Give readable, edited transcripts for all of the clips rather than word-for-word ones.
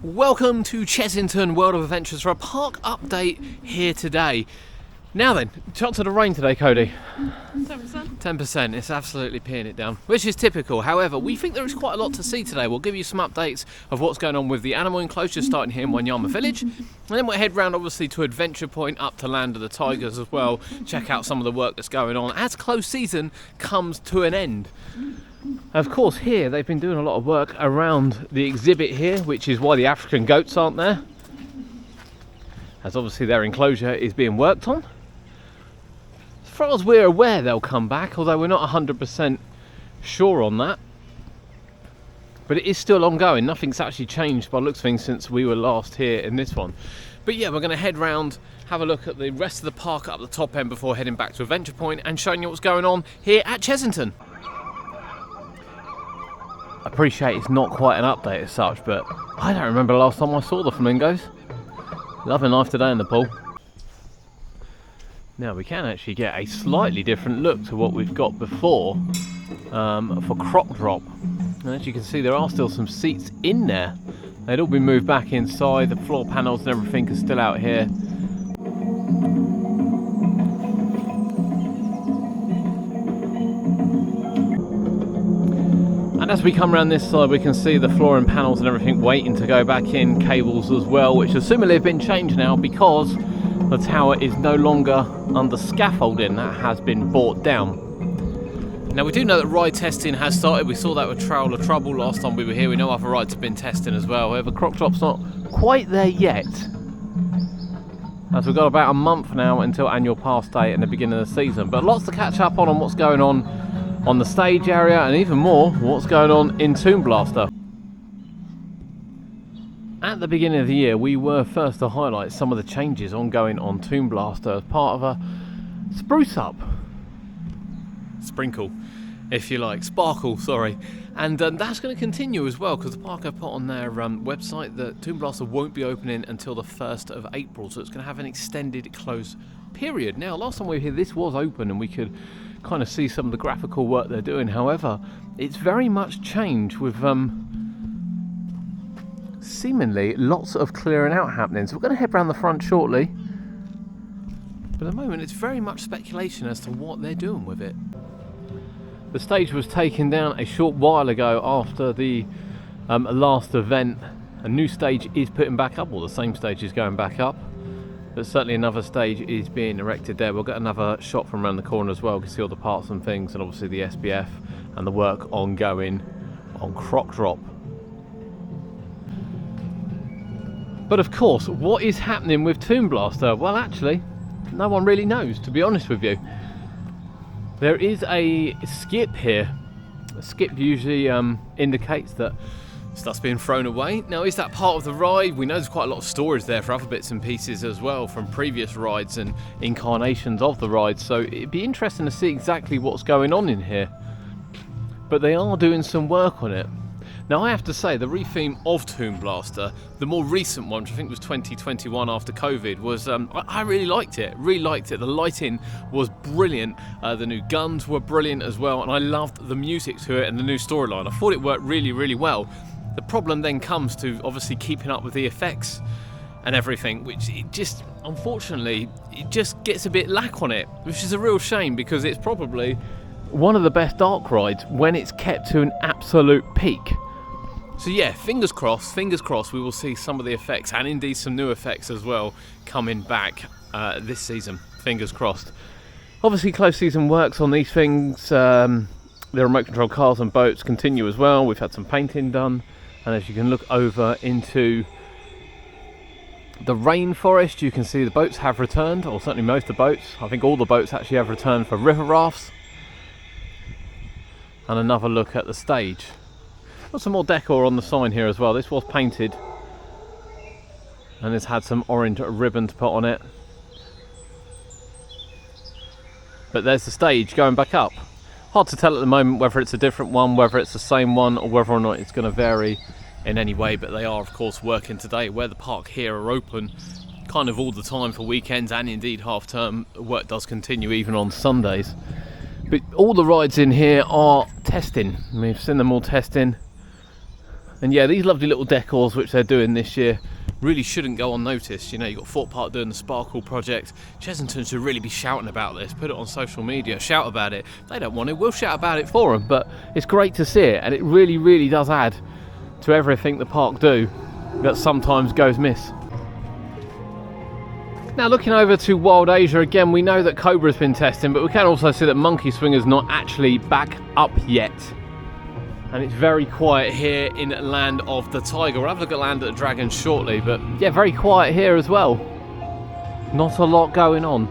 Welcome to Chessington World of Adventures for a park update here today. Now then, chance of the rain today, Cody? 10%. 10%, it's absolutely peeing it down, which is typical. However, we think there is quite a lot to see today. We'll give you some updates of what's going on with the animal enclosure starting here in Wanyama Village. And then we'll head round obviously to Adventure Point, up to Land of the Tigers as well. Check out some of the work that's going on as close season comes to an end. Of course, here they've been doing a lot of work around the exhibit here, which is why the African goats aren't there, as obviously their enclosure is being worked on. As far as we're aware, they'll come back, although we're not 100% sure on that. But it is still ongoing. Nothing's actually changed by the looks of things since we were last here in this one. But yeah, we're going to head round, have a look at the rest of the park up the top end before heading back to Adventure Point and showing you what's going on here at Chessington. I appreciate it's not quite an update as such, but I don't remember the last time I saw the flamingos. Loving life today in the pool. Now we can actually get a slightly different look to what we've got before for Croc Drop. And as you can see, there are still some seats in there. They'd all been moved back inside. The floor panels and everything are still out here. And as we come around this side, we can see the flooring panels and everything waiting to go back in, cables as well, which assumably have been changed now because the tower is no longer under scaffolding. That has been brought down. Now we do know that ride testing has started. We saw that with Trail of Trouble last time we were here. We know other rides have been testing as well. However, Croc Drop's not quite there yet, as we've got about a month now until annual pass day and the beginning of the season. But lots to catch up on what's going on the stage area, and even more what's going on in Toon Blaster. At the beginning of the year, we were first to highlight some of the changes ongoing on Toon Blaster as part of a spruce up. Sprinkle, if you like. Sparkle, sorry. And that's going to continue as well, because the park have put on their website that Toon Blaster won't be opening until the 1st of April, so it's going to have an extended close period. Now, last time we were here, this was open and we could kind of see some of the graphical work they're doing. However, it's very much changed with seemingly lots of clearing out happening. So we're going to head around the front shortly, but at the moment it's very much speculation as to what they're doing with it. The stage was taken down a short while ago after the last event. A new stage is putting back up, or the same stage is going back up, but certainly another stage is being erected there. We'll get another shot from around the corner as well. You can see all the parts and things, and obviously the SBF and the work ongoing on Croc Drop. But of course, what is happening with Toon Blaster? Well, actually, no one really knows, to be honest with you. There is a skip here. A skip usually indicates that stuff's being thrown away. Now, is that part of the ride? We know there's quite a lot of storage there for other bits and pieces as well from previous rides and incarnations of the ride, so it'd be interesting to see exactly what's going on in here. But they are doing some work on it. Now, I have to say, the retheme of Toon Blaster, the more recent one, which I think was 2021 after COVID, was I really liked it. The lighting was brilliant. The new guns were brilliant as well, and I loved the music to it and the new storyline. I thought it worked really, really well. The problem then comes to obviously keeping up with the effects and everything, which it just, unfortunately, it just gets a bit lack on it, which is a real shame because it's probably one of the best dark rides when it's kept to an absolute peak. So yeah, fingers crossed we will see some of the effects, and indeed some new effects as well, coming back this season. Fingers crossed. Obviously close season works on these things. The remote control cars and boats continue as well. We've had some painting done, and as you can look over into the rainforest, you can see the boats have returned, or certainly most of the boats. I think all the boats actually have returned for river rafts. And another look at the stage. Got some more decor on the sign here as well. This was painted and it's had some orange ribbon to put on it. But there's the stage going back up. Hard to tell at the moment whether it's a different one, whether it's the same one, or whether or not it's going to vary in any way. But they are of course working today, where the park here are open kind of all the time for weekends and indeed half term. Work does continue even on Sundays. But all the rides in here are testing. We've seen them all testing. And yeah, these lovely little decors which they're doing this year really shouldn't go unnoticed. You know, you've got Fort Park doing the Sparkle project. Chessington should really be shouting about this, put it on social media, shout about it. If they don't want it, we'll shout about it for them, but it's great to see it, and it really, really does add to everything the park do that sometimes goes miss. Now looking over to Wild Asia again, we know that Cobra's been testing, but we can also see that Monkey Swinger's not actually back up yet. And it's very quiet here in Land of the Tiger. We'll have a look at Land of the Dragon shortly, but yeah, very quiet here as well. Not a lot going on.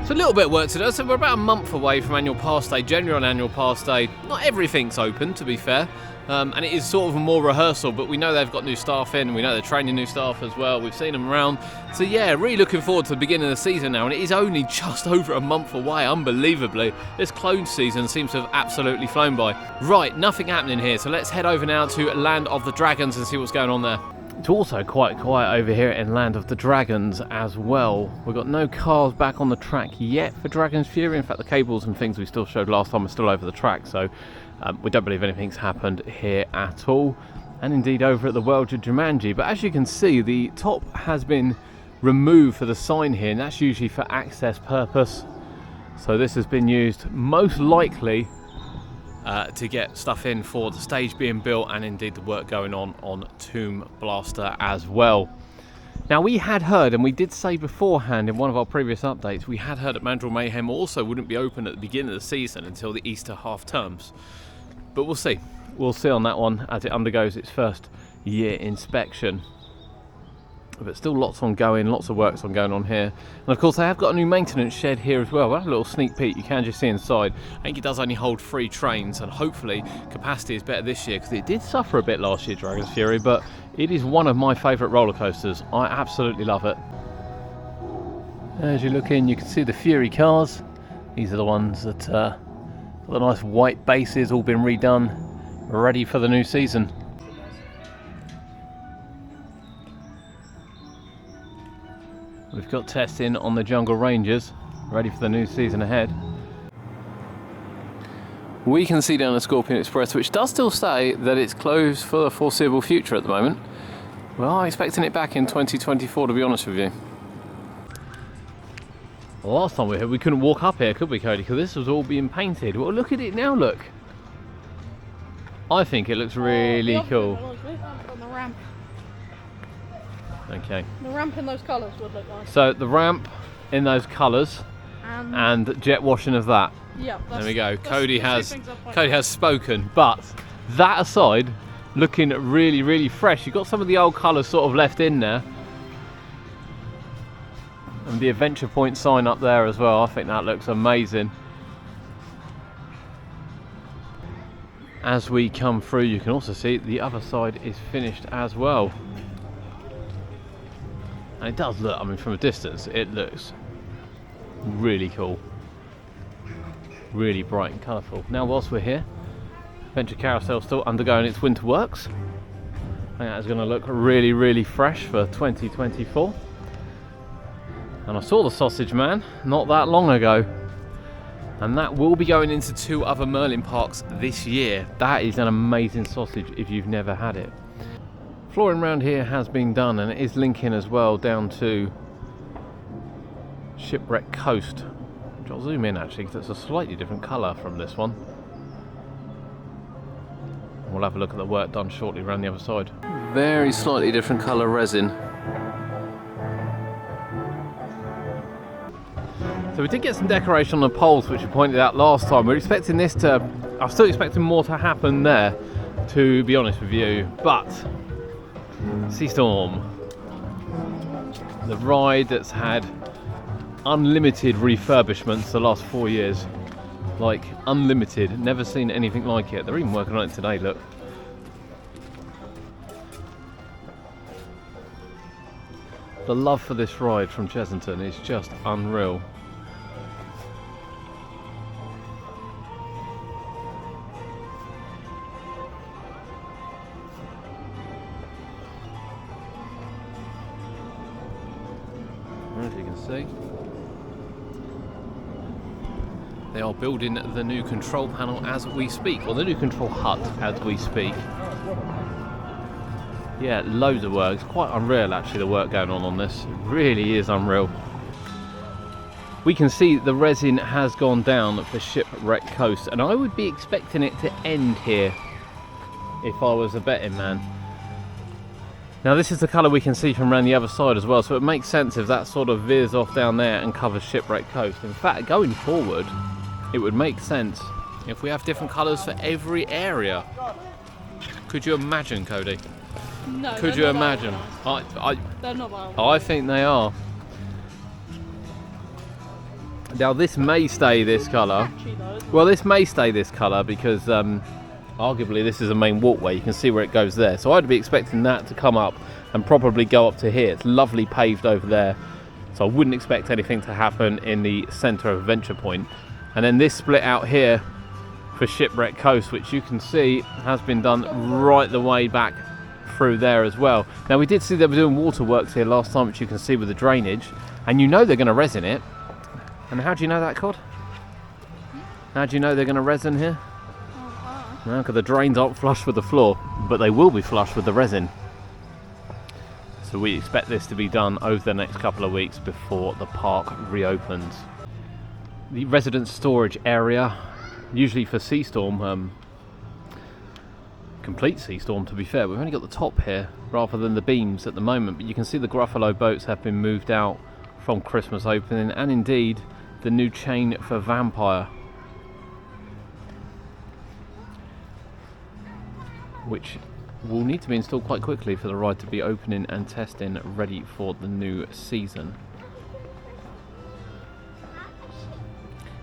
So a little bit of work to do. So we're about a month away from annual pass day. Generally on annual pass day, not everything's open, to be fair. And it is sort of a more rehearsal, but we know they've got new staff in, we know they're training new staff as well, we've seen them around. So yeah, really looking forward to the beginning of the season now, and it is only just over a month away, unbelievably. This clone season seems to have absolutely flown by. Right, nothing happening here, so let's head over now to Land of the Dragons and see what's going on there. It's also quite quiet over here in Land of the Dragons as well. We've got no cars back on the track yet for Dragon's Fury. In fact, the cables and things we still showed last time are still over the track, so we don't believe anything's happened here at all. And indeed over at the World of Jumanji. But as you can see, the top has been removed for the sign here, and that's usually for access purpose. So this has been used most likely to get stuff in for the stage being built, and indeed the work going on Tomb Blaster as well. Now we had heard, and we did say beforehand in one of our previous updates, we had heard that Mandrill Mayhem also wouldn't be open at the beginning of the season until the Easter half terms. But we'll see. We'll see on that one as it undergoes its first year inspection. But still lots ongoing, lots of works ongoing on here. And of course they have got a new maintenance shed here as well. We'll have a little sneak peek, you can just see inside. I think it does only hold 3 trains, and hopefully capacity is better this year, because it did suffer a bit last year, Dragon's Fury, but it is one of my favourite roller coasters. I absolutely love it. As you look in, you can see the Fury cars. These are the ones that got the nice white bases, all been redone, ready for the new season. We've got testing on the Jungle Rangers, ready for the new season ahead. We can see down the Scorpion Express, which does still say that it's closed for the foreseeable future at the moment. We are expecting it back in 2024, to be honest with you. Well, last time we were here, we couldn't walk up here, could we, Cody? Because this was all being painted. Well, look at it now, look. I think it looks really cool. On the ramp. Okay. The ramp in those colours would look nice. So the ramp in those colours and jet washing of that. Yeah. There we go. Cody has spoken. But that aside, looking really, really fresh. You've got some of the old colours sort of left in there. And the Adventure Point sign up there as well. I think that looks amazing. As we come through, you can also see the other side is finished as well. And it does look, I mean, from a distance, it looks really cool. Really bright and colourful. Now, whilst we're here, Adventure Carousel still undergoing its winter works. I think that's going to look really, really fresh for 2024. And I saw the Sausage Man not that long ago. And that will be going into 2 other Merlin parks this year. That is an amazing sausage if you've never had it. Flooring around here has been done, and it is linking as well down to Shipwreck Coast, which I'll zoom in actually because it's a slightly different colour from this one. We'll have a look at the work done shortly around the other side. Very slightly different colour resin. So we did get some decoration on the poles, which we pointed out last time. We're expecting this to, I'm still expecting more to happen there, to be honest with you, but Sea Storm, the ride that's had unlimited refurbishments the last 4 years, like unlimited, never seen anything like it. They're even working on it today, look. The love for this ride from Chessington is just unreal. As you can see, They are building the new control panel as we speak, or the new control hut as we speak. Yeah, loads of work. It's quite unreal actually, the work going on this. It really is unreal. We can see the resin has gone down for Shipwreck Coast, and I would be expecting it to end here if I was a betting man. Now this is the colour we can see from around the other side as well, so it makes sense if that sort of veers off down there and covers Shipwreck Coast. In fact, going forward, it would make sense if we have different colours for every area. Could you imagine, Cody? No. Could you imagine? They're not violent. I think they are. Now this may stay this colour. Well, this may stay this colour because arguably this is a main walkway. You can see where it goes there. So I'd be expecting that to come up and probably go up to here. It's lovely paved over there. So I wouldn't expect anything to happen in the centre of Adventure Point. And then this split out here for Shipwreck Coast, which you can see has been done right the way back through there as well. Now we did see they were doing waterworks here last time, which you can see with the drainage. And you know they're going to resin it. And how do you know that, Cod? How do you know they're going to resin here? No, because the drains aren't flush with the floor, but they will be flush with the resin. So we expect this to be done over the next couple of weeks before the park reopens. The resident storage area, usually for sea storm, complete sea storm to be fair. We've only got the top here rather than the beams at the moment, but you can see the Gruffalo boats have been moved out from Christmas opening, and indeed the new chain for Vampire, which will need to be installed quite quickly for the ride to be opening and testing ready for the new season.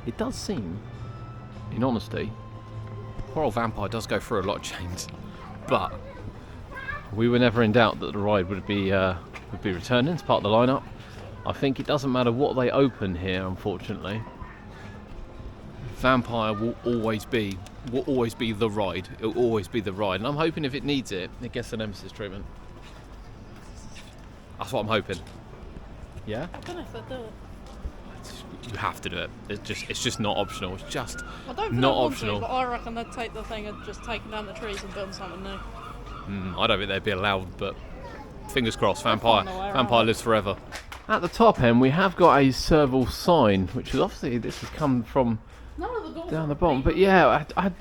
It does seem, in honesty, poor old Vampire does go through a lot of chains, but we were never in doubt that the ride would be returning. It's part of the lineup. I think it doesn't matter what they open here, unfortunately. Vampire will always be the ride. It will always be the ride, and I'm hoping if it needs it, it gets the Nemesis treatment. That's what I'm hoping. Yeah? I don't know if they do it. You have to do it. It's just not optional. It's just I don't not optional. But I reckon they'd take the thing of just taking down the trees and building something new. I don't think they'd be allowed, but fingers crossed. Vampire lives forever. At the top end, we have got a serval sign, which is obviously this has come from down the bottom. But yeah, I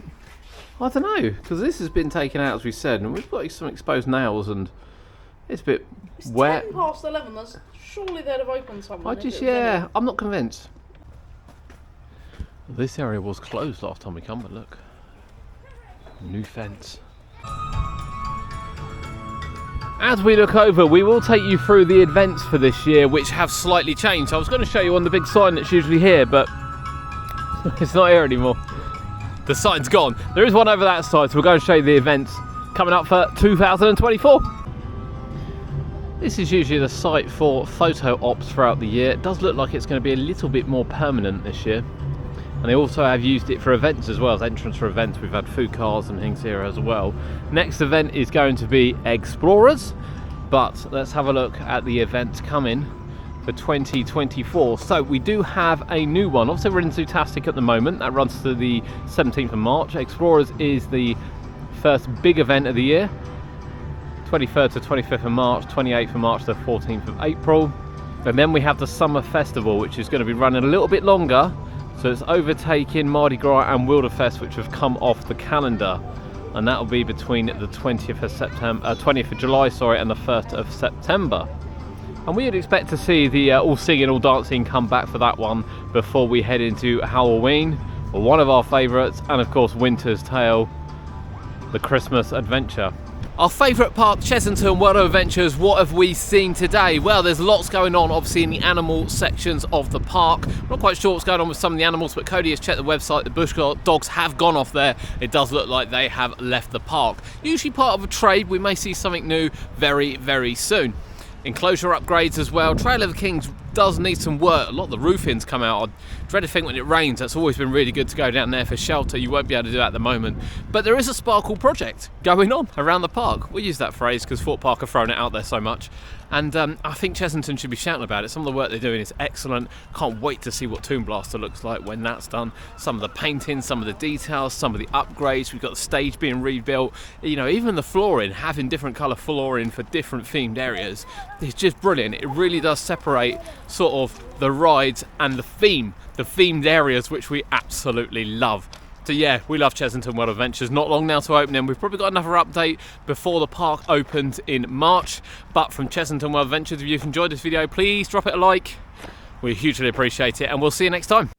don't know, because this has been taken out as we said, and we've got some exposed nails, and it's a bit wet. It's 11:10. Surely they'd have opened something. I'm not convinced. This area was closed last time we come, but look, new fence. As we look over, we will take you through the events for this year, which have slightly changed. I was going to show you on the big sign that's usually here, but it's not here anymore. The sign's gone. There is one over that side, so we'll go and show you the events coming up for 2024. This is usually the site for photo ops throughout the year. It does look like it's going to be a little bit more permanent this year. And they also have used it for events as well, as entrance for events. We've had food cars and things here as well. Next event is going to be Explorers, but let's have a look at the events coming for 2024. So we do have a new one. Obviously we're in Zootastic at the moment. That runs to the 17th of March. Explorers is the first big event of the year. 23rd to 25th of March, 28th of March to 14th of April. And then we have the Summer Festival, which is going to be running a little bit longer. So it's overtaking Mardi Gras and Wilderfest, which have come off the calendar, and that will be between the 20th of July, and the 1st of September. And we would expect to see the all singing, all dancing come back for that one before we head into Halloween, one of our favourites, and of course Winter's Tale, the Christmas adventure. Our favourite park, Chessington World of Adventures, what have we seen today? Well, there's lots going on, obviously, in the animal sections of the park. I'm not quite sure what's going on with some of the animals, but Cody has checked the website. The bush dogs have gone off there. It does look like they have left the park. Usually part of a trade. We may see something new very, very soon. Enclosure upgrades as well. Trail of the Kings does need some work. A lot of the roofing's come out. I dread to think when it rains, that's always been really good to go down there for shelter. You won't be able to do that at the moment. But there is a sparkle project going on around the park. We use that phrase because Fort Park have thrown it out there so much. And I think Chessington should be shouting about it. Some of the work they're doing is excellent. Can't wait to see what Tomb Blaster looks like when that's done. Some of the painting, some of the details, some of the upgrades. We've got the stage being rebuilt. You know, even the flooring, having different colour flooring for different themed areas. It's just brilliant. It really does separate sort of the rides and the themed areas, which we absolutely love. So yeah, we love Chessington World Adventures. Not long now to opening. We've probably got another update before the park opens in March. But from Chessington World Adventures, if you've enjoyed this video, please drop it a like. We hugely appreciate it, and we'll see you next time.